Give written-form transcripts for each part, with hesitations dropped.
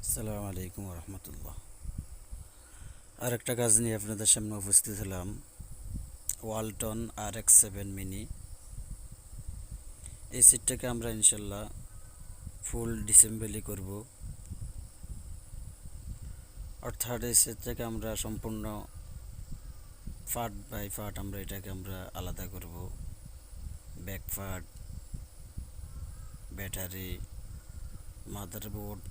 আসসালামু আলাইকুম রহমতুল্লাহ। আরেকটা কাজ নিয়ে আপনাদের সামনে উপস্থিত হলাম। Walton RX-7 mini. এই সিটটাকে আমরা ইনশাল্লাহ ফুল ডিসেম্বলি করব, অর্থাৎ এই সিটটাকে আমরা সম্পূর্ণ পার্ট বাই পার্ট এটাকে আমরা আলাদা করব। ব্যাক পার্ট, ব্যাটারি, মাদারবোর্ড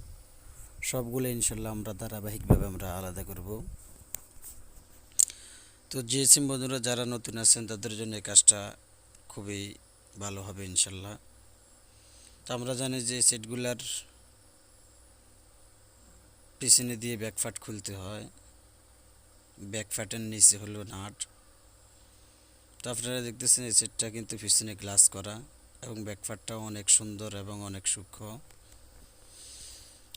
সবগুলো ইনশাল্লাহ আমরা ধারাবাহিকভাবে আলাদা করব। তো জিএসএম বন্ধুরা যারা নতুন আছেন তাদের জন্য এই কাজটা খুবই ভালো হবে ইনশাল্লাহ। তো আমরা জানি যে সেটগুলার পিছনে দিয়ে ব্যাকফাট খুলতে হয়, ব্যাকফাটের নিচে হলো নাট। তো আপনারা দেখতেছেন এই সেটটা কিন্তু পিছনে গ্লাস করা এবং ব্যাকফাটটাও অনেক সুন্দর এবং অনেক সূক্ষ্ম।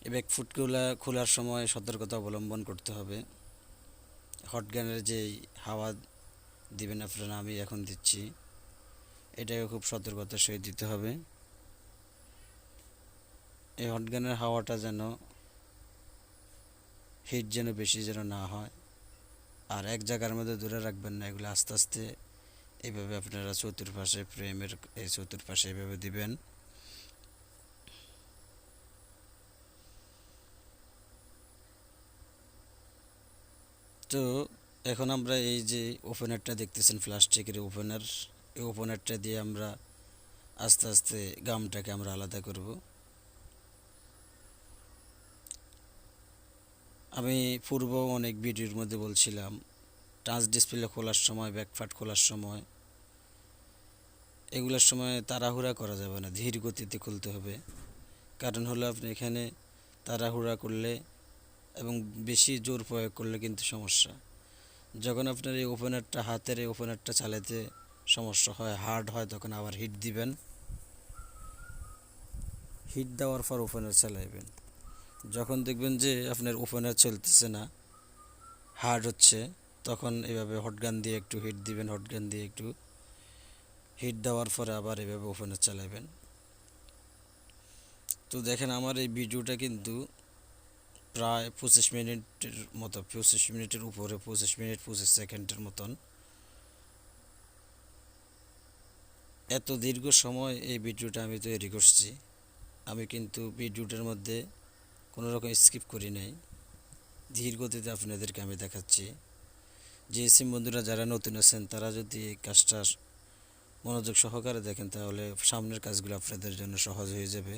এই ব্যাকফুটগুলো খোলার সময় সতর্কতা অবলম্বন করতে হবে। হটগানের যেই হাওয়া দিবেন আপনারা, আমি এখন দিচ্ছি, এটাকে খুব সতর্কতার সহিত দিতে হবে। এই হটগানের হাওয়াটা যেন হিট বেশি না হয়, আর এক জায়গার মধ্যে ধরে রাখবেন না, এগুলো আস্তে আস্তে এইভাবে আপনারা চতুর্পাশে ফ্রেমের এই চতুর্পাশে এইভাবে দিবেন। তো এখন আমরা এই যে ওপেনারটা দেখতেছেন, প্লাস্টিকের ওপেনার, এই ওপেনারটা দিয়ে আমরা আস্তে আস্তে গামটাকে আমরা আলাদা করব। আমি পূর্ব অনেক ভিডিওর মধ্যে বলছিলাম, টাচ ডিসপ্লে খোলার সময়, ব্যাকপার্ট খোলার সময়, এগুলোর সময় তাড়াহুড়া করা যাবে না, ধীর গতিতে খুলতে হবে। কারণ হলো আপনি এখানে তাড়াহুড়া করলে এবং বেশি জোর প্রয়োগ করলে কিন্তু সমস্যা। যখন আপনার এই ওপেনারটা, হাতের এই ওপেনারটা চালাতে সমস্যা হয়, হার্ড হয়, তখন আবার হিট দিবেন। হিট দেওয়ার পর ওপেনার চালাইবেন। যখন দেখবেন যে আপনার ওপেনার চলতেছে না, হার্ড হচ্ছে, তখন এভাবে হটগান দিয়ে একটু হিট দিবেন। হটগান দিয়ে একটু হিট দেওয়ার পরে আবার এভাবে ওপেনার চালাবেন। তো দেখেন আমার এই ভিডিওটা কিন্তু প্রায় 25 মিনিটের মতো, 25 মিনিটের উপরে, 25 মিনিট 25 সেকেন্ডের মতন। এত দীর্ঘ সময় এই ভিডিওটা আমি তৈরি করছি। আমি কিন্তু ভিডিওটার মধ্যে কোনো রকম স্কিপ করি নাই, ধীর গতিতে আপনাদেরকে আমি দেখাচ্ছি। জিএসএম বন্ধুরা যারা নতুন আছেন তারা যদি এই কাজটা মনোযোগ সহকারে দেখেন, তাহলে সামনের কাজগুলো আপনাদের জন্য সহজ হয়ে যাবে।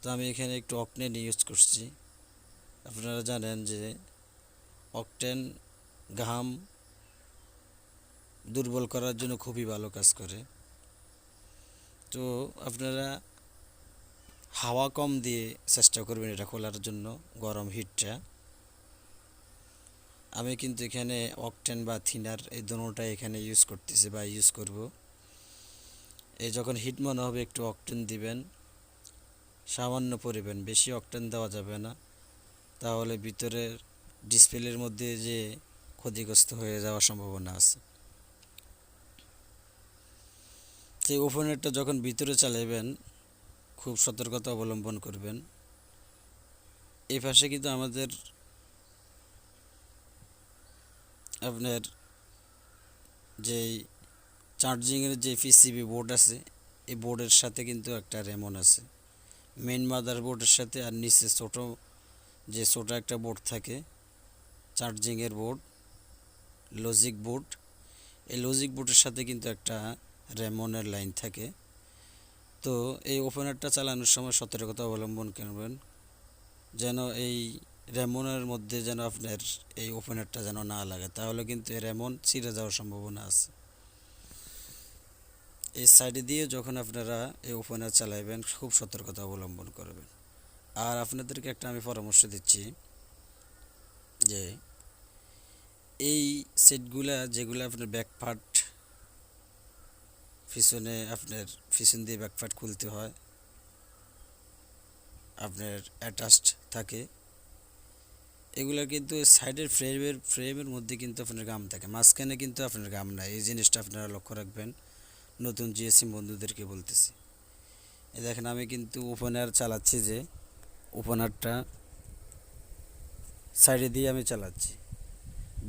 তো আমি এখানে একটু অকটেন ইউজ করছি। আপনারা জানেন যে অকটেন ঘাম দুর্বল করার জন্য খুবই ভালো কাজ করে। তো আপনারা হাওয়া কম দিয়ে চেষ্টা করবেন এটা খোলার জন্য, গরম হিটটা। আমি কিন্তু এখানে অকটেন বা থিনার এই দুটোটাই এখানে ইউজ করতেছি বা ইউজ করব। এই যখন হিট মনে হবে একটু অকটেন দিবেন, সামান্য পরিমাণ, বেশি অকটেন দেওয়া যাবে না, তাহলে ভিতরের ডিসপ্লের মধ্যে যে ক্ষতিগ্রস্ত হয়ে যাওয়ার সম্ভাবনা আছে। সেই ওপেনারটা যখন ভিতরে চালাবেন খুব সতর্কতা অবলম্বন করবেন। এই পাশে কিন্তু আমাদের আপনার যেই চার্জিংয়ের যে পিসিবি বোর্ড আছে, এই বোর্ডের সাথে কিন্তু একটা রেমন আছে মেইন মাদার বোর্ডের সাথে, আর নিচে ছোট একটা বোর্ড থাকে চার্জিংয়ের বোর্ড, লজিক বোর্ড। এই লজিক বোর্ডের সাথে কিন্তু একটা রেমনের লাইন থাকে। তো এই ওপেনারটা চালানোর সময় সতর্কতা অবলম্বন করবেন, যেন এই রেমনের মধ্যে যেন আপনার এই ওপেনারটা যেন না লাগে, তাহলে কিন্তু এই রেমন ছিঁড়ে যাওয়ার সম্ভাবনা আছে। এই সাইডে দিয়ে যখন আপনারা এই ওপেনার চালাবেন খুব সতর্কতা অবলম্বন করবেন। আর আপনাদেরকে একটা আমি পরামর্শ দিচ্ছি যে এই সেটগুলা যেগুলো আপনার ব্যাক পার্ট, পিছনে আপনার পিছন দিয়ে ব্যাক পার্ট খুলতে হয়, আপনার অ্যাটাচড থাকে, এগুলো কিন্তু সাইডের ফ্রেমের মধ্যে কিন্তু আপনার গাম থাকে, মাঝখানে কিন্তু আপনার গাম নাই। এই জিনিসটা আপনারা লক্ষ্য রাখবেন, নতুন জিএসএম বন্ধুদেরকে বলতেছি। এই দেখেন আমি কিন্তু ওপেনার চালাচ্ছি, যে ওপেনারটা সাইডে দিয়ে আমি চালাচ্ছি,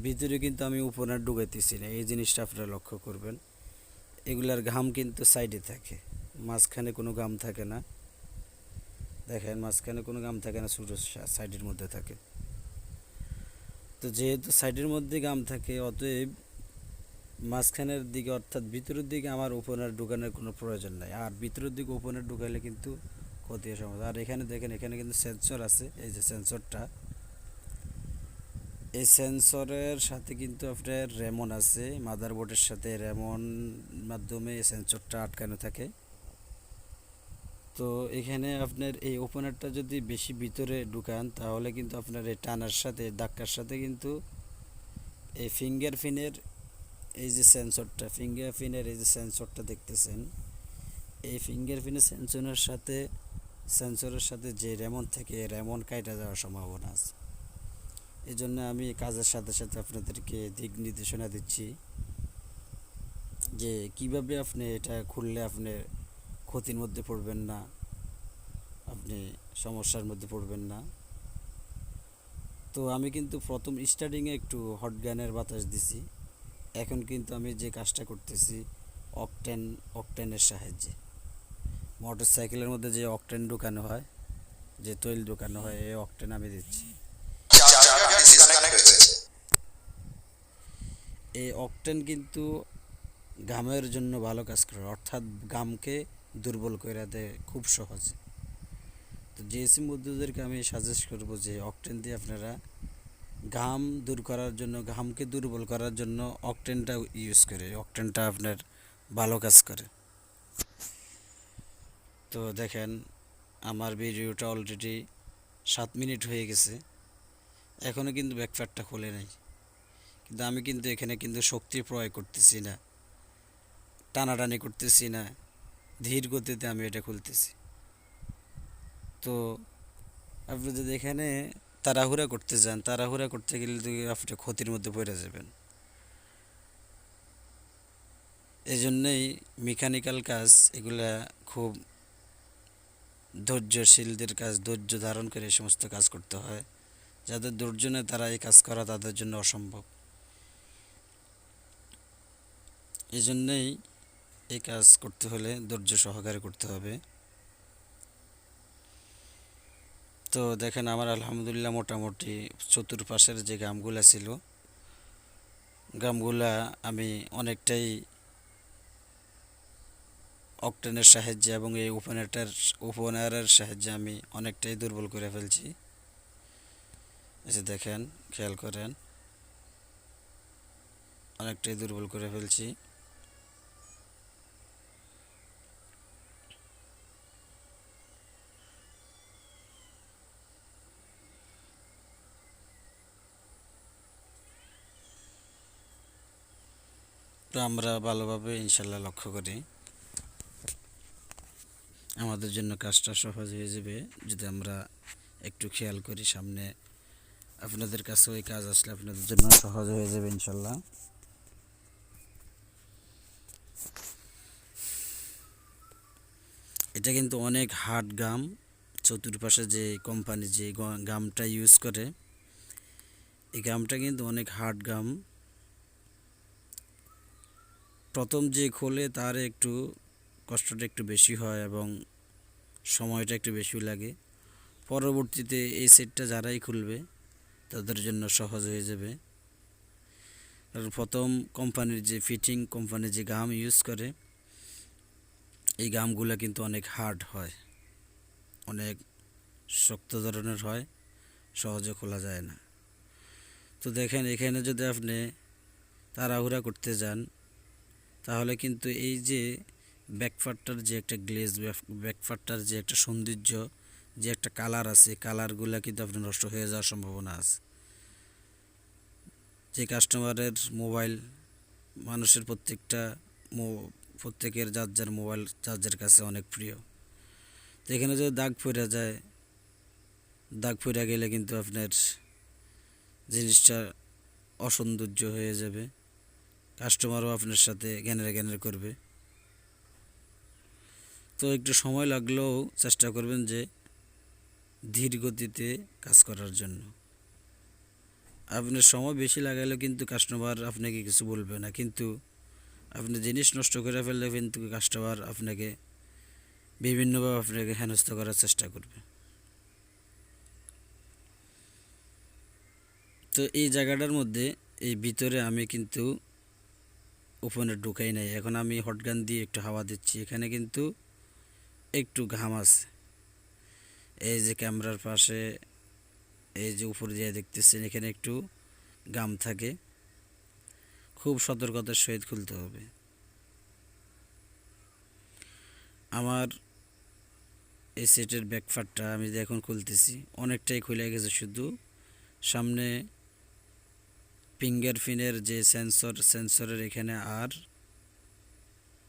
ভিতরে কিন্তু আমি ওপেনার ঢুকাইতেছি না। এই জিনিসটা আপনারা লক্ষ্য করবেন। এগুলার ঘাম কিন্তু সাইডে থাকে, মাঝখানে কোনো ঘাম থাকে না। দেখেন মাঝখানে কোনো ঘাম থাকে না, শুধু সাইডের মধ্যে থাকে। তো যেহেতু সাইডের মধ্যে ঘাম থাকে, অতএব মাঝখানের দিকে অর্থাৎ ভিতরের দিকে আমার ওপেনার ঢুকানোর কোনো প্রয়োজন নাই। আর ভিতরের দিকে ওপেনার ঢুকাইলে কিন্তু ক্ষতি হওয়ার সম্ভাবনা। আর এখানে দেখেন, এখানে কিন্তু সেন্সর আছে। এই যে সেন্সরটা, এই সেন্সরের সাথে কিন্তু আপনার রেমন আছে, মাদারবোর্ডের সাথে রেমন মাধ্যমে এই সেন্সরটা আটকানো থাকে। তো এখানে আপনার এই ওপেনারটা যদি বেশি ভিতরে ঢুকান, তাহলে কিন্তু আপনার এই টানার সাথে ধাক্কার সাথে কিন্তু এই ফিঙ্গারপ্রিন্টের এই যে সেন্সরটা, ফিঙ্গারপ্রিন্টের এই যে সেন্সরটা দেখতেছেন, এই ফিঙ্গারপ্রিন্টের সেন্সরের সাথে যে রেমন থাকে, রেমন কাটা যাওয়ার সম্ভাবনা আছে। এই জন্য আমি কাজের সাথে সাথে আপনাদেরকে দিক নির্দেশনা দিচ্ছি যে কিভাবে আপনি এটা খুললে আপনি ক্ষতির মধ্যে পড়বেন না, আপনি সমস্যার মধ্যে পড়বেন না। তো আমি কিন্তু প্রথম স্টার্টিংয়ে একটু হট গানের বাতাস দিছি। এখন কিন্তু আমি যে কাজটা করতেছি অকটেনের সাহায্যে, মোটর সাইকেলের মধ্যে যে অকটেন ঢুকানো হয়, যে তৈল ঢুকানো হয়, এই অকটেন আমি দিচ্ছি। এই অকটেন কিন্তু গামের জন্য ভালো কাজ করে, অর্থাৎ গামকে দুর্বল করে দেয় খুব সহজে। তো জিএসএম উদ্যোগীদেরকে আমি সাজেস্ট করব যে অকটেন দিয়ে আপনারা ঘাম দূর করার জন্য, ঘামকে দুর্বল করার জন্য অকটেনটা ইউজ করে, অকটেনটা আপনার ভালো কাজ করে। তো দেখেন আমার ভিডিওটা অলরেডি 7 মিনিট হয়ে গেছে, এখনও কিন্তু ব্যাকপ্যাকটা খুলে নাই। কিন্তু আমি কিন্তু এখানে কিন্তু শক্তি প্রয়োগ করতেছি না, টানাটানি করতেছি না, ধীর গতিতে আমি এটা খুলতেছি। তো আপনি যদি এখানে তাড়াহুড়া করতে যান, তাড়াহুড়া করতে গেলে আপনি ক্ষতির মধ্যে পড়ে যাবেন। এই জন্যেই মেকানিক্যাল কাজ এগুলা খুব ধৈর্যশীলদের কাজ, ধৈর্য ধারণ করে এই সমস্ত কাজ করতে হয়। যাদের ধৈর্য নেই তারা এই কাজ করা তাদের জন্য অসম্ভব। এই জন্যেই এই কাজ করতে হলে ধৈর্য সহকারে করতে হবে। তো দেখেন আমার আলহামদুলিল্লাহ মোটামুটি চতুর্পাশের যে গামগুলা ছিল, গামগুলা আমি অনেকটাই অকটেনের সাহায্যে এবং এই ওপেনারের সাহায্যে আমি অনেকটাই দুর্বল করে ফেলছি। এই যে দেখেন, খেয়াল করেন, অনেকটাই দুর্বল করে ফেলছি। তো আমরা ভালোভাবে ইনশাল্লাহ লক্ষ্য করি, আমাদের জন্য কাজটা সহজ হয়ে যাবে যদি আমরা একটু খেয়াল করি। সামনে আপনাদের কাছে ওই কাজ আসলে আপনাদের জন্য সহজ হয়ে যাবে ইনশাল্লাহ। এটা কিন্তু অনেক হার্ড গাম, চতুর্পাশে যে কোম্পানি যে গামটা ইউজ করে, এই গামটা কিন্তু অনেক হার্ড গাম। প্রথম যে খোলে তার একটু কষ্টটা একটু বেশি হয় এবং সময়টা একটু বেশি লাগে। পরবর্তীতে এই সেটটা যারাই খুলবে তাদের জন্য সহজ হয়ে যাবে। কারণ প্রথম কোম্পানির যে ফিটিং, কোম্পানির যে গাম ইউজ করে, এই গামগুলো কিন্তু অনেক হার্ড হয়, অনেক শক্ত ধরনের হয়, সহজে খোলা যায় না। তো দেখেন এখানে যদি আপনি তাড়াহুড়া করতে যান, তাহলে কিন্তু এই যে ব্যাকপার্টটার যে একটা গ্লেজ, ব্যাকপার্টটার যে একটা সৌন্দর্য, যে একটা কালার আছে, কালারগুলো কিন্তু আপনার নষ্ট হয়ে যাওয়ার সম্ভাবনা আছে। যে কাস্টমারের মোবাইল, মানুষের প্রত্যেকের যার যার মোবাইল যার যার কাছে অনেক প্রিয়। তো এখানে যদি দাগ পড়ে যায়, দাগ পড়ে গেলে কিন্তু আপনার জিনিসটা অসৌন্দর্য হয়ে যাবে, কাস্টমারও আপনার সাথে জ্ঞানের করবে। তো একটু সময় লাগলেও চেষ্টা করবেন যে ধীর গতিতে কাজ করার জন্য। আপনার সময় বেশি লাগালেও কিন্তু কাস্টমার আপনাকে কিছু বলবে না, কিন্তু আপনি জিনিস নষ্ট করে ফেললে কিন্তু কাস্টমার আপনাকে বিভিন্নভাবে আপনাকে হেনস্থা করার চেষ্টা করবে। তো এই জায়গাটার মধ্যে এই ভিতরে আমি কিন্তু ওপেনে ঢুকাই নাই। এখন আমি হটগান দিয়ে একটু হাওয়া দিচ্ছি। এখানে কিন্তু একটু ঘাম আছে, এই যে ক্যামেরার পাশে, এই যে উপর দিয়ে দেখতেছেন এখানে একটু ঘাম থাকে। খুব সতর্কতার সহিত খুলতে হবে। আমার এই সেটের ব্যাকপার্টটা আমি যে এখন খুলতেছি অনেকটাই খুলে গেছে, শুধু সামনে ফিঙ্গারপ্রিন্টের যে সেন্সরের এখানে আর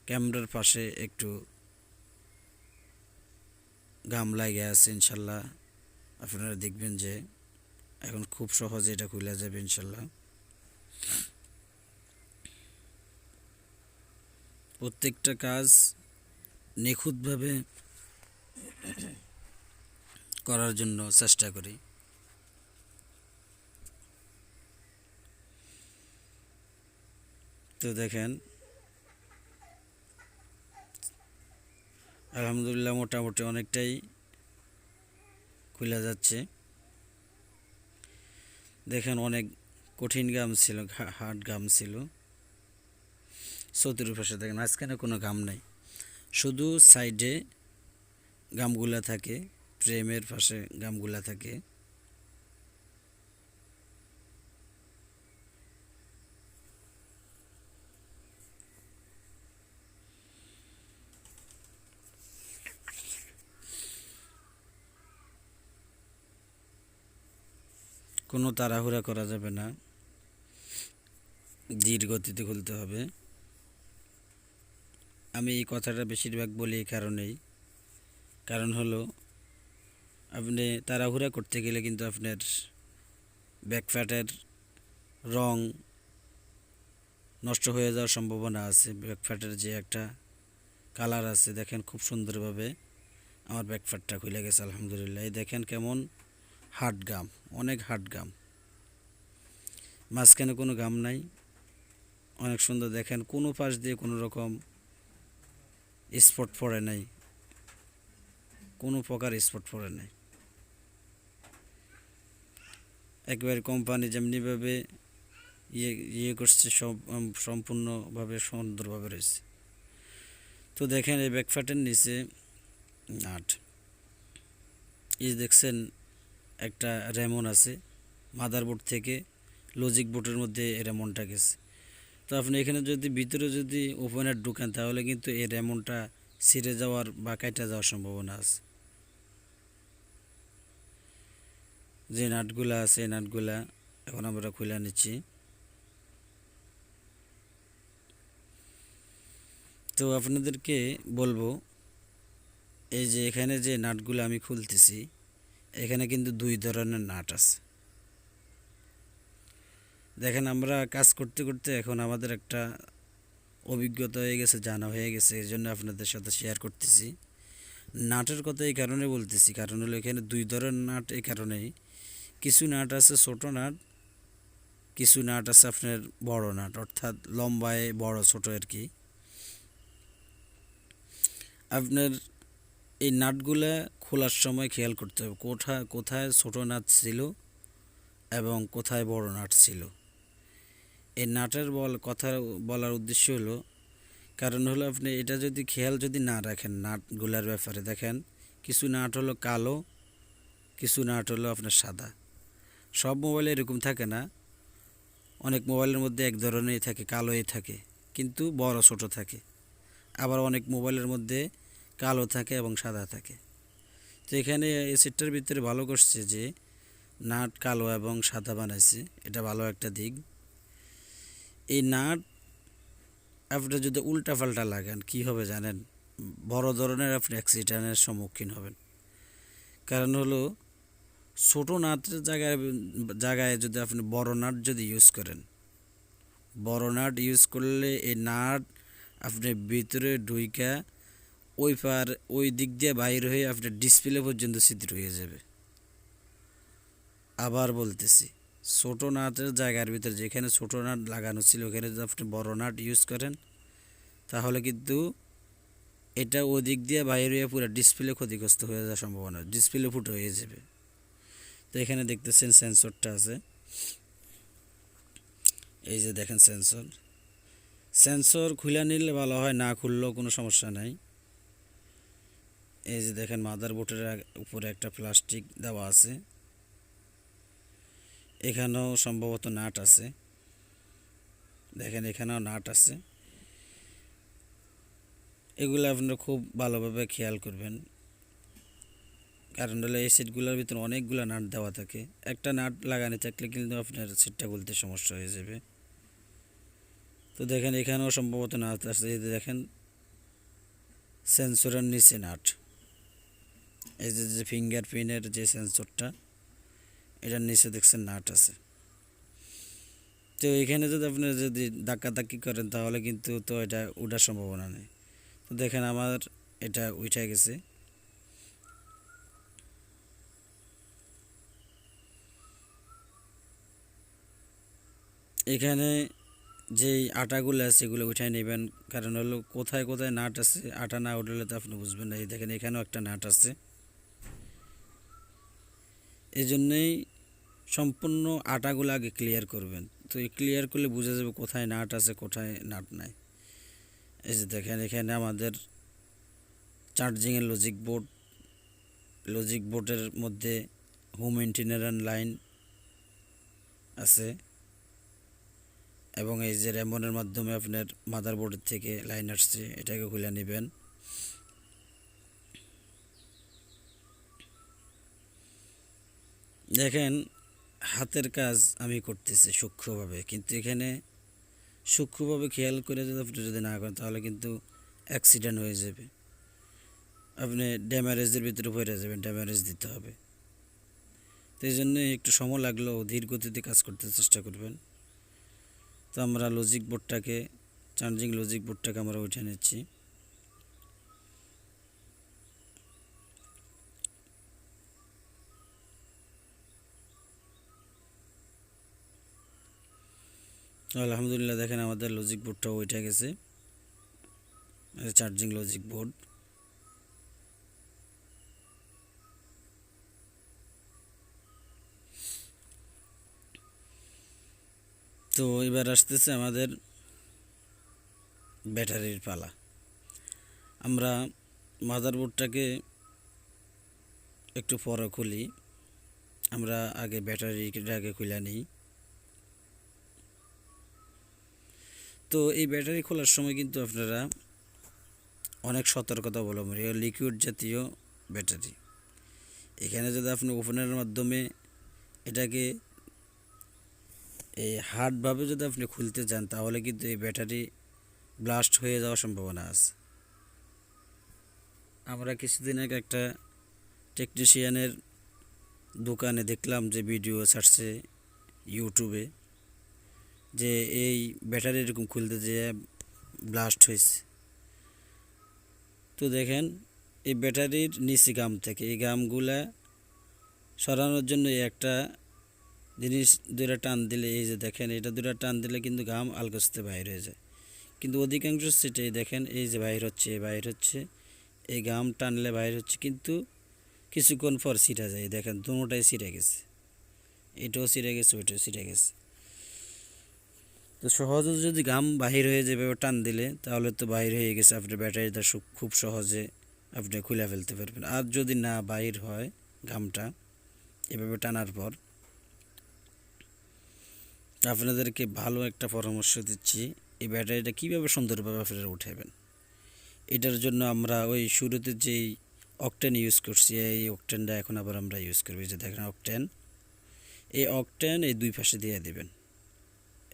ক্যামেরার পাশে একটু ঘাম লাগে আছে। ইনশাল্লাহ আপনারা দেখবেন যে এখন খুব সহজে এটা খুলে যাবে ইনশাল্লাহ। প্রত্যেকটা কাজ নিখুঁতভাবে করার জন্য চেষ্টা করি। তো দেখেন আলহামদুলিল্লাহ মোটামুটি অনেকটাই খুলে যাচ্ছে। দেখেন অনেক কঠিন গাম ছিল, হার্ড গাম ছিল। চতুর্পাশে দেখেন মাঝখানে কোনো গাম নাই, শুধু সাইডে গামগুলা থাকে, ফ্রেমের পাশে গামগুলা থাকে। কোনো তাড়াহুড়া করা যাবে না, ধীর গতিতে খুলতে হবে। আমি এই কথাটা বেশিরভাগ বলি এই কারণেই, কারণ হলো আপনি তাড়াহুড়া করতে গেলে কিন্তু আপনার ব্যাকপ্যাটের রং নষ্ট হয়ে যাওয়ার সম্ভাবনা আছে। ব্যাকপ্যাটের যে একটা কালার আছে, দেখেন খুব সুন্দরভাবে আমার ব্যাকপ্যাটটা খুলে গেছে আলহামদুলিল্লাহ। এই দেখেন কেমন হার্ড গাম, অনেক হার্ড গাম, মাঝখানে কোনো গাম নাই, অনেক সুন্দর। দেখেন কোনো পাশ দিয়ে কোনো রকম স্পট পড়ে নাই, কোনো প্রকার স্পট পড়ে নাই। একবারে কোম্পানি যেমনিভাবে ইয়ে করছে সব সম্পূর্ণভাবে সুন্দরভাবে রয়েছে। তো দেখেন এই ব্যাকপ্যাটের নিচে নাট, এই দেখছেন একটা রেমন আছে, মাদারবোর্ড থেকে লজিক বোর্ডের মধ্যে এই রেমনটা গেছে। তো আপনি এখানে যদি ভিতরে যদি ওপেনার ঢুকেন তাহলে কিন্তু এই রেমনটা ছিঁড়ে যাওয়ার বা কাটা যাওয়ার সম্ভাবনা আছে। যে নাটগুলা আছে এই নাটগুলা এখন আমরা খুলে নিচ্ছি। তো আপনাদেরকে বলবো, এই যে এখানে যে নাটগুলো আমি খুলতেছি এখানে কিন্তু দুই ধরনের নাট আছে। দেখেন আমরা কাজ করতে করতে এখন আমাদের একটা অভিজ্ঞতা হয়ে গেছে, জানা হয়ে গেছে, এই জন্য আপনাদের সাথে শেয়ার করতেছি। নাটের কথা এই কারণে বলতেছি, কারণ হলো এখানে দুই ধরনের নাট। এই কারণেই কিছু নাট আছে ছোট নাট, কিছু নাট আছে আপনার বড় নাট, অর্থাৎ লম্বায় বড় ছোট আর কি। আপনার এই নাটগুলা খোলার সময় খেয়াল করতে হবে কোথায় ছোট নাট ছিল এবং কোথায় বড় নাট ছিল। এই নাটের কথা বলার উদ্দেশ্য হলো, কারণ হলো আপনি এটা যদি খেয়াল যদি না রাখেন নাটগুলার ব্যাপারে, দেখেন কিছু নাট হলো কালো, কিছু নাট হলো আপনার সাদা। সব মোবাইলে এরকম থাকে না, অনেক মোবাইলের মধ্যে এক ধরনেরই থাকে, কালোই থাকে কিন্তু বড় ছোট থাকে। আবার অনেক মোবাইলের মধ্যে কালো থাকে এবং সাদা থাকে। তো এখানে এই সেটটার ভিতরে ভালো করছে যে নাট কালো এবং সাদা বানাইছে, এটা ভালো একটা দিক। এই নাট আপনি যদি উল্টাপাল্টা লাগান কি হবে জানেন, বড় ধরনের আপনি অ্যাক্সিডেন্টের সম্মুখীন হবেন। কারণ হলো ছোটো নাটের জায়গায় যদি আপনি বড় নাট যদি ইউজ করেন, বড় নাট ইউজ করলে এই নাট আপনি ভিতরে ঢুইকা ওই দিক দিয়ে বাইর হয়ে আপনার ডিসপ্লে পর্যন্ত ছিদ্র হয়ে যাবে। আবার বলতেছি, ছোট নাটের জায়গার ভিতরে যেখানে ছোট নাট লাগানো ছিল ওখানে যদি আপনি বড় নাট ইউজ করেন তাহলে কিন্তু এটা ওদিক দিয়ে বাইরে হয়ে পুরো ডিসপ্লে ক্ষতিগ্রস্ত হয়ে যাওয়ার সম্ভাবনা, ডিসপ্লে ফুটো হয়ে যাবে। তো এখানে দেখতেছেন সেন্সরটা আছে, এই যে দেখেন সেন্সর। সেন্সর খুলে নিলে ভালো হয়, না খুললেও কোনো সমস্যা নাই। এই যে দেখেন মাদারবোর্ডের উপরে একটা প্লাস্টিক দেওয়া আছে, এখানেও সম্ভবত নাট আছে, দেখেন এখানেও নাট আছে। এগুলো আপনারা খুব ভালোভাবে খেয়াল করবেন, কারণ হলো এই সিটগুলোর ভিতরে অনেকগুলো নাট দেওয়া থাকে, একটা নাট লাগানো থাকলে কিন্তু আপনার সিটটা খুলতে সমস্যা হয়ে যাবে। তো দেখেন এখানেও সম্ভবত নাট আছে, এই যে দেখেন সেন্সরের নিচে নাট, এই যে ফিঙ্গারপ্রিন্টের যে সেন্সরটা এটার নিচে দেখছেন নাট আছে। তো এখানে যদি আপনি যদি ধাক্কাধাক্কি করেন তাহলে কিন্তু তো এটা উঠার সম্ভাবনা নেই। তো দেখেন আমার এটা উঠে গেছে। এখানে যেই আটাগুলো আছে এগুলো উঠাই নেবেন, কারণ হলো কোথায় কোথায় নাট আছে, আটা না উঠলে তো আপনি বুঝবেন না। এই দেখেন এখানেও একটা নাট আছে, এই জন্যেই সম্পূর্ণ আটাগুলো আগে ক্লিয়ার করবেন। তো এই ক্লিয়ার করলে বোঝা যাবে কোথায় নাট আছে কোথায় নাট নাই। এই যে দেখেন এখানে আমাদের চার্জিংয়ের লজিক বোর্ডের মধ্যে হোম ইন্টিনারাল লাইন আছে, এবং এই যে রেমনের মাধ্যমে আপনার মাদারবোর্ডের থেকে লাইন আসছে, এটাকে খুলে নেবেন। দেখেন হাতের কাজ আমি করতেছি সূক্ষ্মভাবে, কিন্তু এখানে সূক্ষ্মভাবে খেয়াল করে যদি আপনি যদি না করেন তাহলে কিন্তু অ্যাক্সিডেন্ট হয়ে যাবে, আপনি ড্যামারেজের ভিতরে পড়ে যাবেন, ড্যামারেজ দিতে হবে। তো এই জন্য একটু সময় লাগলেও ধীর গতিতে কাজ করতে চেষ্টা করবেন। তো আমরা চার্জিং লজিক বোর্ডটাকে আমরা উঠে নিচ্ছি। আলহামদুলিল্লাহ দেখেন আমাদের লজিক বোর্ডটাও উঠে গেছে, চার্জিং লজিক বোর্ড। তো এবার আসতেছে আমাদের ব্যাটারির পালা। আমরা মাদারবোর্ডটাকে একটু পরে খুলি, আমরা আগে ব্যাটারিটাকে খুলে নিই। তো এই ব্যাটারি খোলার সময় কিন্তু আপনারা অনেক সতর্কতা অবলম্বন, লিকুইড জাতীয় ব্যাটারি। এখানে যদি আপনি ওপেনের মাধ্যমে এটাকে এই হার্ডভাবে যদি আপনি খুলতে চান তাহলে কিন্তু এই ব্যাটারি ব্লাস্ট হয়ে যাওয়ার সম্ভাবনা আছে। আমরা কিছুদিন আগে একটা টেকনিশিয়ানের দোকানে দেখলাম যে ভিডিও ছাড়ছে ইউটিউবে, যে এই ব্যাটারি এরকম খুলতে যেয়ে ব্লাস্ট হয়েছে। তো দেখেন এই ব্যাটারির নিচে গাম থেকে এই গামগুলা সরানোর জন্য একটা জিনিস দুইটা টান দিলে, এই যে দেখেন এটা দুইটা টান দিলে কিন্তু গাম আলগোস্তে বাইর হয়ে যায়, কিন্তু অধিকাংশ সিটেই দেখেন এই যে বাইর হচ্ছে, এই গাম টানলে বাইর হচ্ছে, কিন্তু কিছুক্ষণ পর ছিঁড়া যায়। দেখেন দুটোটাই ছিঁড়ে গেছে, এটাও ছিঁড়ে গেছে ওইটাও ছিঁড়ে গেছে। তো সহজে যদি গাম বাহির হয়ে যাবে টান দিলে তাহলে তো বাহির হয়ে গেছে, আপনার ব্যাটারিটা খুব সহজে আপনি খুলে ফেলতে পারবেন। আর যদি না বাহির হয় গামটা এভাবে টানার পর, আপনাদেরকে ভালো একটা পরামর্শ দিচ্ছি, এই ব্যাটারিটা কীভাবে সুন্দরভাবে আপনারা উঠাবেন। এটার জন্য আমরা ওই শুরুতে যেই অকটেন ইউজ করছি এই অকটেনটা এখন আবার আমরা ইউজ করবো। যে দেখেন অকটেন, এই দুই পাশে দিয়ে দেবেন।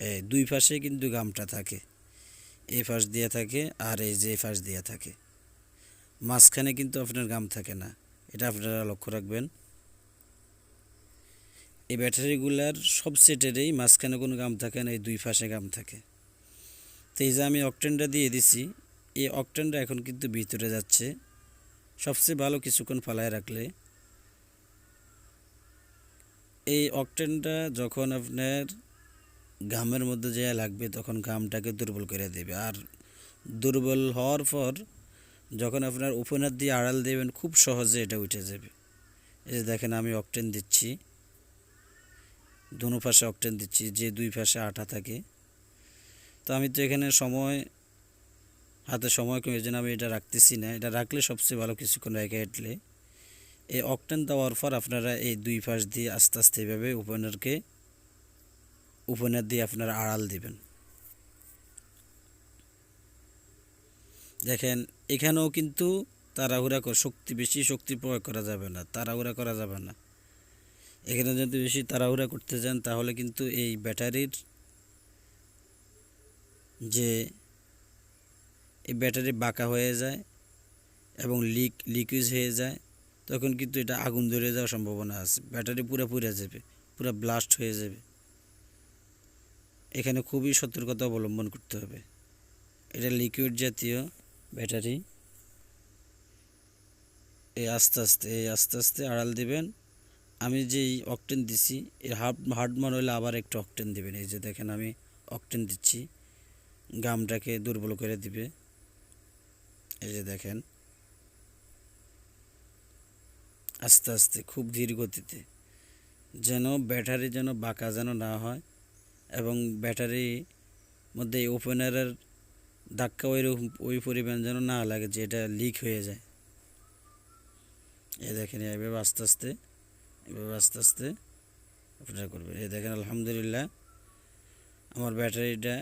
এই দুই পাশে কিন্তু গামটা থাকে, এই পাশ দিয়ে থাকে আর এই যে পাশ দিয়ে থাকে, মাঝখানে কিন্তু আপনার গাম থাকে না, এটা আপনারা লক্ষ্য রাখবেন। এই ব্যাটারিগুলার সব সেটেরই মাঝখানে কোনো গাম থাকে না, এই দুই পাশে গাম থাকে। তো এই যে আমি অকটেনটা দিয়ে দিছি, এই অকটেনটা এখন কিন্তু ভিতরে যাচ্ছে। সবচেয়ে ভালো কিছুক্ষণ ফালায় রাখলে এই অকটেনটা যখন আপনার গামের মধ্যে যে লাগবে তখন গামটাকে দুর্বল করে দেবে। আর দুর্বল হওয়ার পর যখন আপনার ওপেনার দিয়ে আড়াল দেবেন খুব সহজে এটা উঠে যাবে। এই যে দেখেন আমি অকটেন দিচ্ছি, দোনো পাশে অকটেন দিচ্ছি, যে দুই পাশে আঠা থাকে। তো আমি তো এখানে হাতে সময় কমে, এই জন্য আমি এটা রাখতেছি না। এটা রাখলে সবচেয়ে ভালো, কিছুক্ষণ রেখে উঠলে। এই অকটেন দেওয়ার পর আপনারা এই দুই পাশ দিয়ে আস্তে আস্তে এভাবে ওপেনার দিয়ে আপনারা আড়াল দিবেন। দেখেন এখানেও কিন্তু তাড়াহুড়া বেশি শক্তি প্রয়োগ করা যাবে না, তাড়াহুড়া করা যাবে না। এখানে যদি বেশি তাড়াহুড়া করতে যান তাহলে কিন্তু এই ব্যাটারির ব্যাটারি বাঁকা হয়ে যায় এবং লিকুইজ হয়ে যায়, তখন কিন্তু এটা আগুন ধরে যাওয়ার সম্ভাবনা আছে। ব্যাটারি পুরো পুড়ে যাবে, পুরো ব্লাস্ট হয়ে যাবে। এখানে খুবই সতর্কতা অবলম্বন করতে হবে। এটা লিকুইড জাতীয় ব্যাটারি। এই আস্তে আস্তে আড়াল দিবেন। আমি যেই অকটেন দিছি এর হার্ড মান হলে আবার একটু অকটেন দিবেন। এই যে দেখেন আমি অকটেন দিচ্ছি, গামটাকে দুর্বল করে দিবে। এই যে দেখেন আস্তে আস্তে খুব ধীর গতিতে, যেন ব্যাটারি যেন বাঁকা যেন না হয় এবং ব্যাটারির মধ্যে ওপেনারের ধাক্কা ওই পরিমাণ যেন না লাগে যে এটা লিক হয়ে যায়। এই দেখেন এভাবে আস্তে আস্তে আপনারা করবেন। এই দেখেন আলহামদুলিল্লাহ আমার ব্যাটারিটা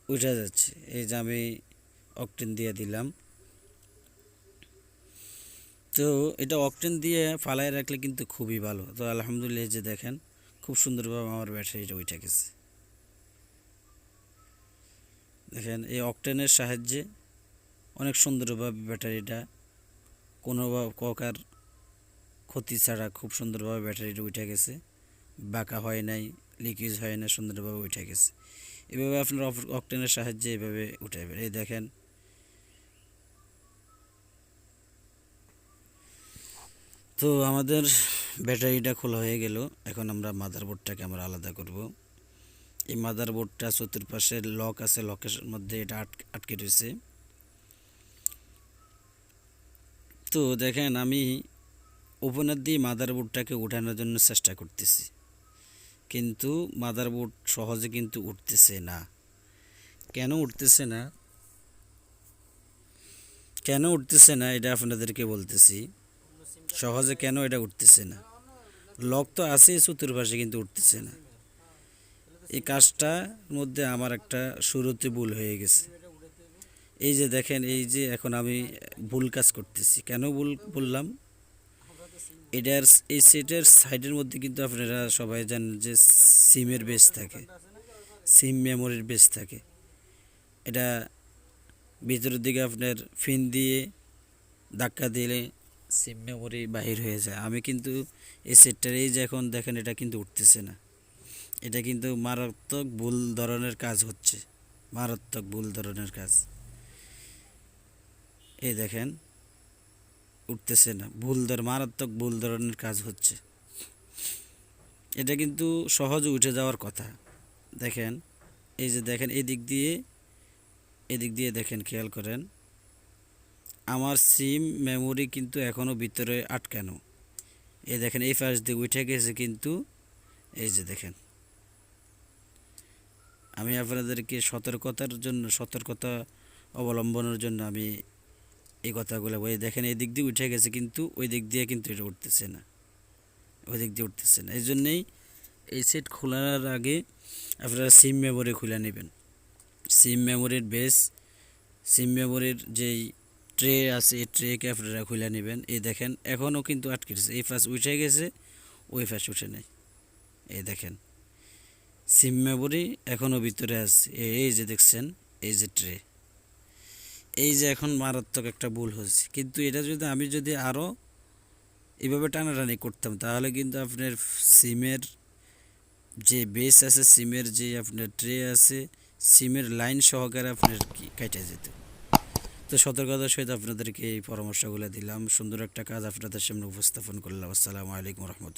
উঠে যাচ্ছে। এই যে আমি অকটেন দিয়ে দিলাম। তো এটা অকটেন দিয়ে ফালায় রাখলে কিন্তু খুবই ভালো। তো আলহামদুলিল্লাহ এই যে দেখেন খুব সুন্দরভাবে আমার ব্যাটারিটা উঠে গেছে। দেখেন এই অকটেনের সাহায্যে অনেক সুন্দরভাবে ব্যাটারিটা কোনো প্রকার ক্ষতি ছাড়া খুব সুন্দরভাবে ব্যাটারিটা উঠে গেছে, বাঁকা হয় নাই, লিকেজ হয় না, সুন্দরভাবে উঠে গেছে। এভাবে আপনার অকটেনের সাহায্যে এভাবে উঠাবেন। এই দেখেন তো আমাদের ব্যাটারিটা খোলা হয়ে গেল। এখন আমরা মাদারবোর্ডটাকে আলাদা করব। এই মাদারবোর্ডটা চতুর্পাশে লক আছে, লকের মধ্যে এটা আটকে রয়েছে। তো দেখেন আমি ওপেনার দিয়ে মাদারবোর্ডটাকে উঠানোর জন্য চেষ্টা করতেছি, কিন্তু মাদারবোর্ড সহজে কিন্তু উঠতেছে না। কেন উঠতেছে না এটা আপনাদেরকে বলতেছি। সহজে কেন এটা উঠতেছে না, লক তো আছে চতুর্পাশে কিন্তু উঠতেছে না। এই কাজটার মধ্যে আমার একটা শুরুতে ভুল হয়ে গেছে। এই যে দেখেন এই যে এখন আমি ভুল কাজ করতেছি। কেন ভুল বললাম, এটার এই সেটের সাইডের মধ্যে কিন্তু আপনারা সবাই জানেন যে সিমের বেস থাকে, সিম মেমোরির বেস থাকে। এটা ভিতরের দিকে আপনার ফিন দিয়ে ধাক্কা দিলে সিম মেমোরি বাহির হয়ে যায়। আমি কিন্তু এই সেটটার এই যে এখন দেখেন এটা কিন্তু উঠতেছে না। এটা কিন্তু মারাত্মক ভুল ধরনের কাজ হচ্ছে, মারাত্মক ভুল ধরনের কাজ। এই দেখেন উঠতেছে না, মারাত্মক ভুল ধরনের কাজ হচ্ছে। এটা কিন্তু সহজে উঠে যাওয়ার কথা। দেখেন এই যে দেখেন এদিক দিয়ে দেখেন, খেয়াল করেন আমার সিম মেমোরি কিন্তু এখনও ভিতরে আটকানো। এই দেখেন এই পাশ দিয়ে উঠে গেছে, কিন্তু এই যে দেখেন আমি আপনাদেরকে সতর্কতা অবলম্বনের জন্য আমি এই কথাগুলো বলি। দেখেন এই দিক দিয়ে উঠে গেছে, কিন্তু ওই দিক দিয়ে কিন্তু এটা উঠতেছে না, এই জন্যেই এই সেট খোলার আগে আপনারা সিম মেমোরি খুলে নেবেন। সিম মেমোরির যেই ট্রে আছে এই ট্রেকে আপনারা খুলে নেবেন। এই দেখেন এখনও কিন্তু আটকে গেছে, এই পাশ উঠে গেছে, ওই পাশ উঠে নেই। এই দেখেন সিম মেমোরি এখনও ভিতরে আছে। এই যে দেখছেন এই যে ট্রে, এই যে এখন মারাত্মক একটা ভুল হচ্ছে। কিন্তু এটা আমি যদি আরও এভাবে টানাটানি করতাম তাহলে কিন্তু আপনার সিমের যে বেস আছে, সিমের যে আপনার ট্রে আছে, সিমের লাইন সহকারে আপনার কেটে যেত। তো সতর্কতার সহিত আপনাদেরকে এই পরামর্শগুলো দিলাম, সুন্দর একটা কাজ আপনাদের সামনে উপস্থাপন করলাম। আসসালামু আলাইকুম রহমতুল্লাহ।